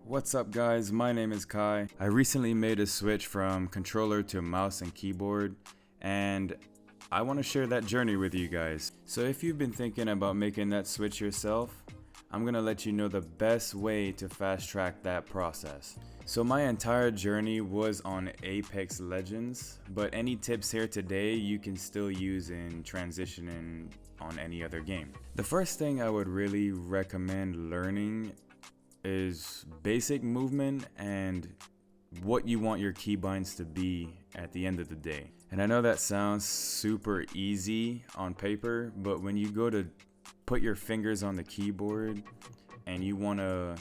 What's up guys, my name is Kai. I recently made a switch from controller to mouse and keyboard, and I want to share that journey with you guys. So if you've been thinking about making that switch yourself, I'm going to let you know the best way to fast track that process. So my entire journey was on Apex Legends, but any tips here today you can still use in transitioning on any other game. The first thing I would really recommend learning is basic movement and what you want your keybinds to be at the end of the day. And I know that sounds super easy on paper, but when you go to put your fingers on the keyboard and you want to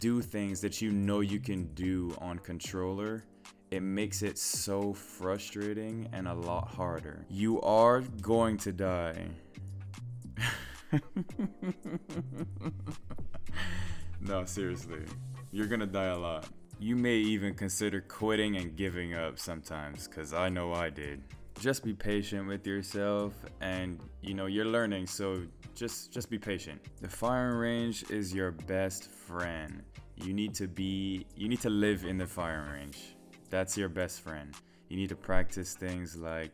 do things that you know you can do on controller, it makes it so frustrating and a lot harder. You are going to die. No, seriously, you're gonna die a lot. You may even consider quitting and giving up sometimes, cause I know I did. Just be patient with yourself, and you're learning, so just be patient. The firing range is your best friend. You need to live in the firing range. That's your best friend. You need to practice things like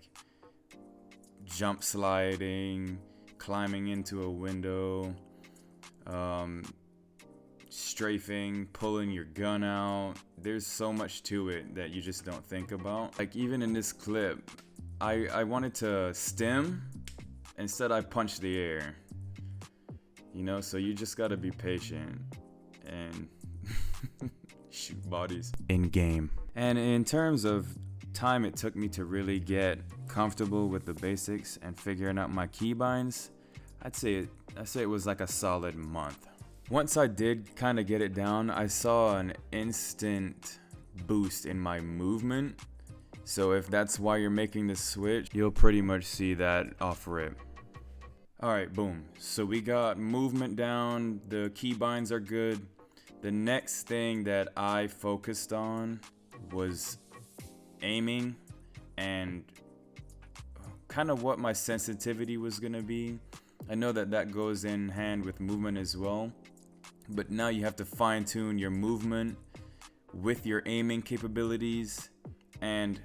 jump sliding, climbing into a window, strafing, pulling your gun out. There's so much to it that you just don't think about. Like even in this clip, I wanted to stem, instead I punched the air. So you just gotta be patient and shoot bodies in game. And in terms of time it took me to really get comfortable with the basics and figuring out my keybinds, I'd say it was like a solid month. Once I did kind of get it down, I saw an instant boost in my movement. So if that's why you're making the switch, you'll pretty much see that off rip. Alright, boom. So we got movement down, the keybinds are good. The next thing that I focused on was aiming and kind of what my sensitivity was going to be. I know that goes in hand with movement as well. But now you have to fine tune your movement with your aiming capabilities, and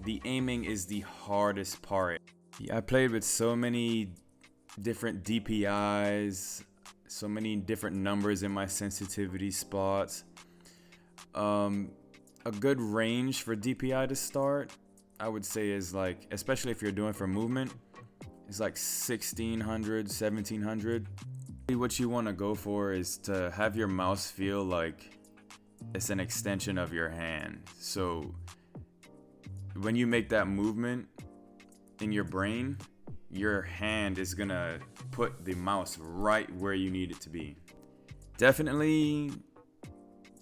the aiming is the hardest part. I played with so many different DPIs, so many different numbers in my sensitivity spots. A good range for DPI to start, I would say, is like, especially if you're doing for movement, is like 1600, 1700. What you want to go for is to have your mouse feel like it's an extension of your hand. So when you make that movement in your brain, your hand is gonna put the mouse right where you need it to be. Definitely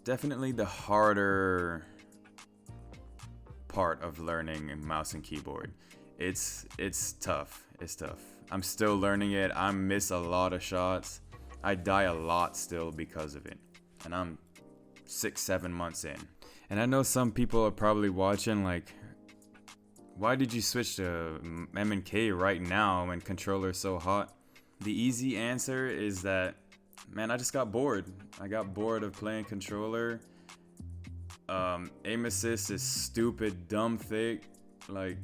the harder part of learning mouse and keyboard. It's tough. It's tough. I'm still learning it. I miss a lot of shots. I die a lot still because of it. And I'm 6-7 months in. And I know some people are probably watching like, why did you switch to MNK right now when controller's so hot? The easy answer is that, man, I just got bored. I got bored of playing controller. Aim assist is stupid, dumb, thick. Like,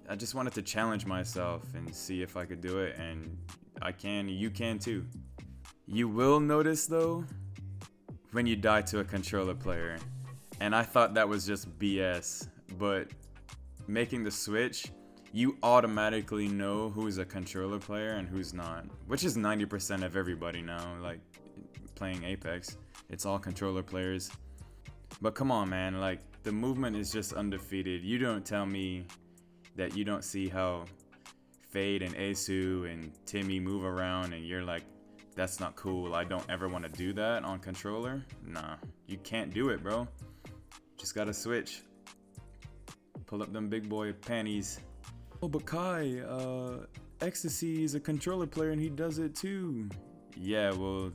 I just wanted to challenge myself and see if I could do it, and I can, you can too. You will notice though, when you die to a controller player, and I thought that was just BS, but making the switch, you automatically know who's a controller player and who's not, which is 90% of everybody now, like playing Apex. It's all controller players. But come on, man, like the movement is just undefeated. You don't tell me that you don't see how Fade and Asu and Timmy move around and you're like, that's not cool, I don't ever want to do that on controller. Nah, you can't do it, bro. Just gotta switch. Pull up them big boy panties. Oh, but Kai, Ecstasy is a controller player and he does it too. Yeah, well,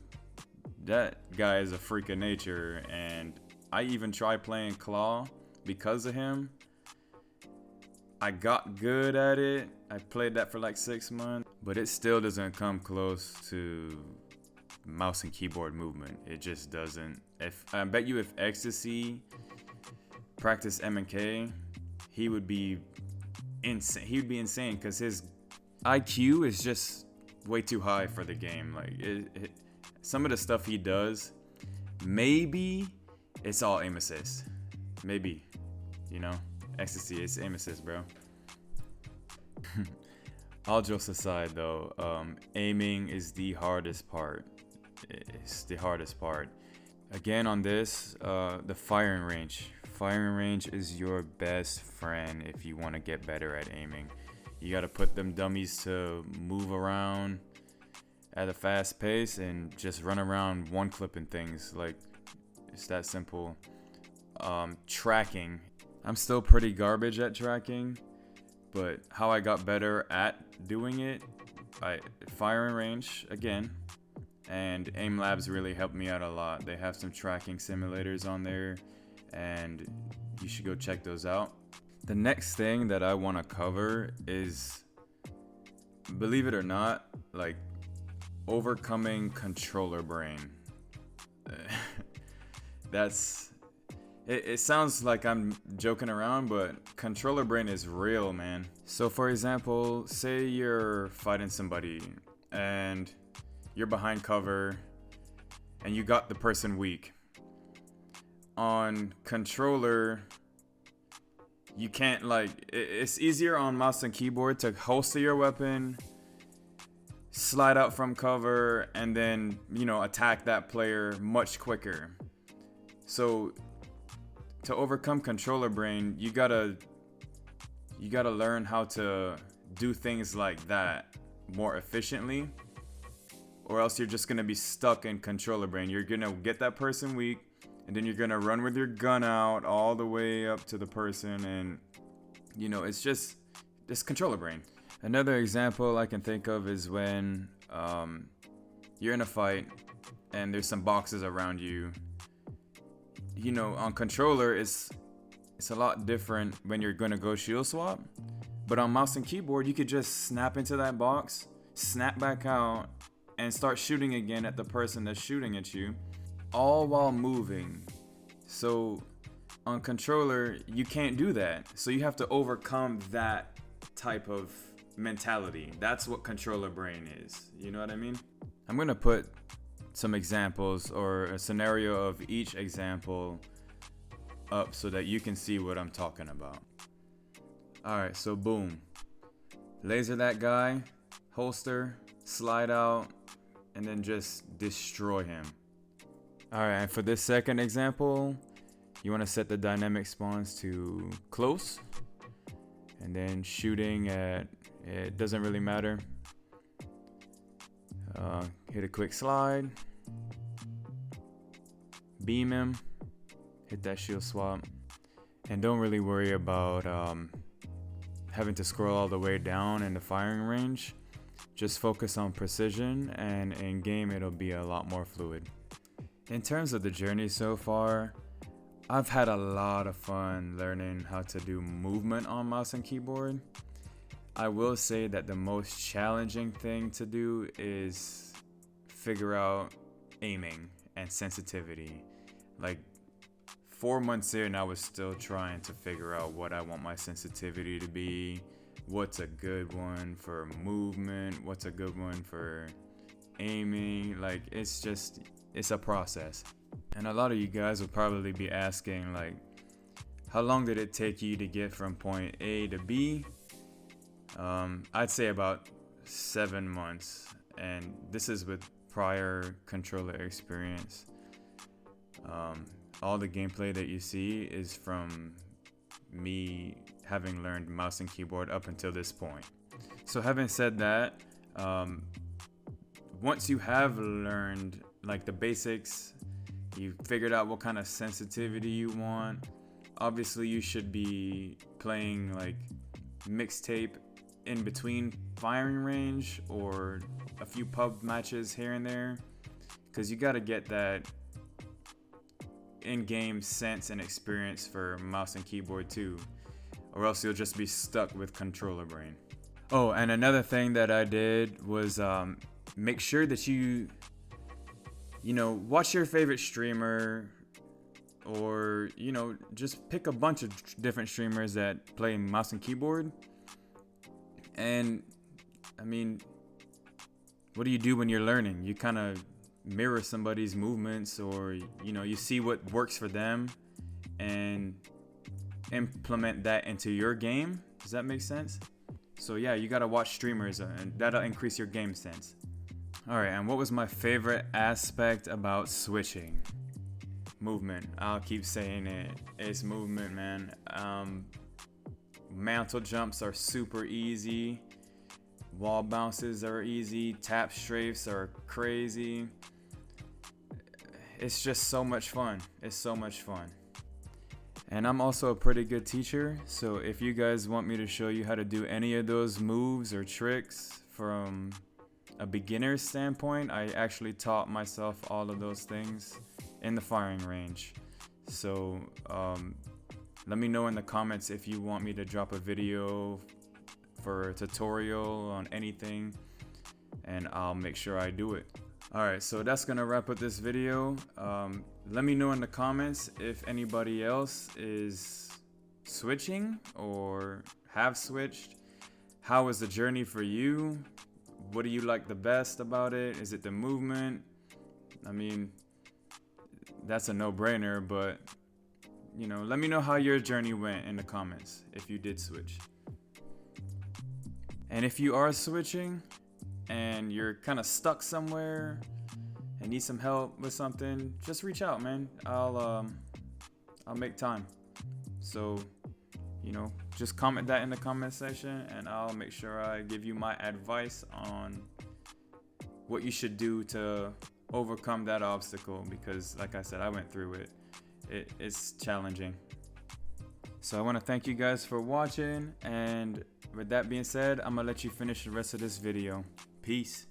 that guy is a freak of nature, and I even tried playing Claw because of him. I got good at it. I played that for like 6 months, but it still doesn't come close to mouse and keyboard movement. It just doesn't. If I bet you if Ecstasy practiced MNK, he would be insane. He would be insane because his IQ is just way too high for the game. Like some of the stuff he does, maybe it's all aim assist. Maybe, you know, Ecstasy, it's aim assist, bro. All jokes aside, though, aiming is the hardest part. It's the hardest part. Again, on this, the firing range. Firing range is your best friend if you want to get better at aiming. You got to put them dummies to move around at a fast pace and just run around one clipping things. Like, it's that simple. Tracking. I'm still pretty garbage at tracking, but how I got better at doing it, firing range again, and Aim Labs really helped me out a lot. They have some tracking simulators on there, and you should go check those out. The next thing that I want to cover is, believe it or not, like overcoming controller brain. It sounds like I'm joking around, but controller brain is real, man. So for example, say you're fighting somebody and you're behind cover and you got the person weak. On controller, you can't, like, it's easier on mouse and keyboard to holster your weapon, slide out from cover, and then, you know, attack that player much quicker. So to overcome controller brain, you gotta learn how to do things like that more efficiently, or else you're just gonna be stuck in controller brain. You're gonna get that person weak, and then you're gonna run with your gun out all the way up to the person, and you know, it's controller brain. Another example I can think of is when you're in a fight and there's some boxes around you. You know, on controller, it's a lot different when you're gonna go shield swap. But on mouse and keyboard, you could just snap into that box, snap back out, and start shooting again at the person that's shooting at you, all while moving. So on controller, you can't do that. So you have to overcome that type of mentality. That's what controller brain is. You know what I mean? I'm gonna put some examples or a scenario of each example up so that you can see what I'm talking about. Alright, so boom. Laser that guy, holster, slide out, and then just destroy him. Alright, and for this second example, you want to set the dynamic spawns to close, and then shooting at, it doesn't really matter. Hit a quick slide, beam him, hit that shield swap, and don't really worry about having to scroll all the way down in the firing range. Just focus on precision, and in game it'll be a lot more fluid. In terms of the journey so far, I've had a lot of fun learning how to do movement on mouse and keyboard. I will say that the most challenging thing to do is figure out aiming and sensitivity. Like 4 months in, I was still trying to figure out what I want my sensitivity to be, what's a good one for movement, what's a good one for aiming. Like, it's a process. And a lot of you guys will probably be asking, like, how long did it take you to get from point A to B? I'd say about 7 months, and this is with prior controller experience. All the gameplay that you see is from me having learned mouse and keyboard up until this point. So having said that, once you have learned like the basics, you figured out what kind of sensitivity you want, obviously you should be playing like mixtape in between firing range or a few pub matches here and there, because you got to get that in-game sense and experience for mouse and keyboard too, or else you'll just be stuck with controller brain. Oh, and another thing that I did was make sure that you watch your favorite streamer, or just pick a bunch of different streamers that play mouse and keyboard. And I mean, what do you do when you're learning? You kind of mirror somebody's movements, or you see what works for them and implement that into your game. Does that make sense? So yeah, you gotta watch streamers, and that'll increase your game sense. Alright, and what was my favorite aspect about switching? Movement. I'll keep saying it. It's movement, man. Mantle jumps are super easy. Wall bounces are easy. Tap strafes are crazy. It's just so much fun. It's so much fun. And I'm also a pretty good teacher, so if you guys want me to show you how to do any of those moves or tricks from a beginner's standpoint, I actually taught myself all of those things in the firing range. So let me know in the comments if you want me to drop a video for a tutorial on anything, and I'll make sure I do it. Alright, so that's gonna wrap up this video. Let me know in the comments if anybody else is switching or have switched. How was the journey for you? What do you like the best about it? Is it the movement? I mean, that's a no-brainer, but let me know how your journey went in the comments if you did switch. And if you are switching and you're kind of stuck somewhere and need some help with something, just reach out, man. I'll make time. So just comment that in the comment section, and I'll make sure I give you my advice on what you should do to overcome that obstacle, because like I said, I went through it. It's challenging. So I want to thank you guys for watching, and with that being said, I'm gonna let you finish the rest of this video. Peace.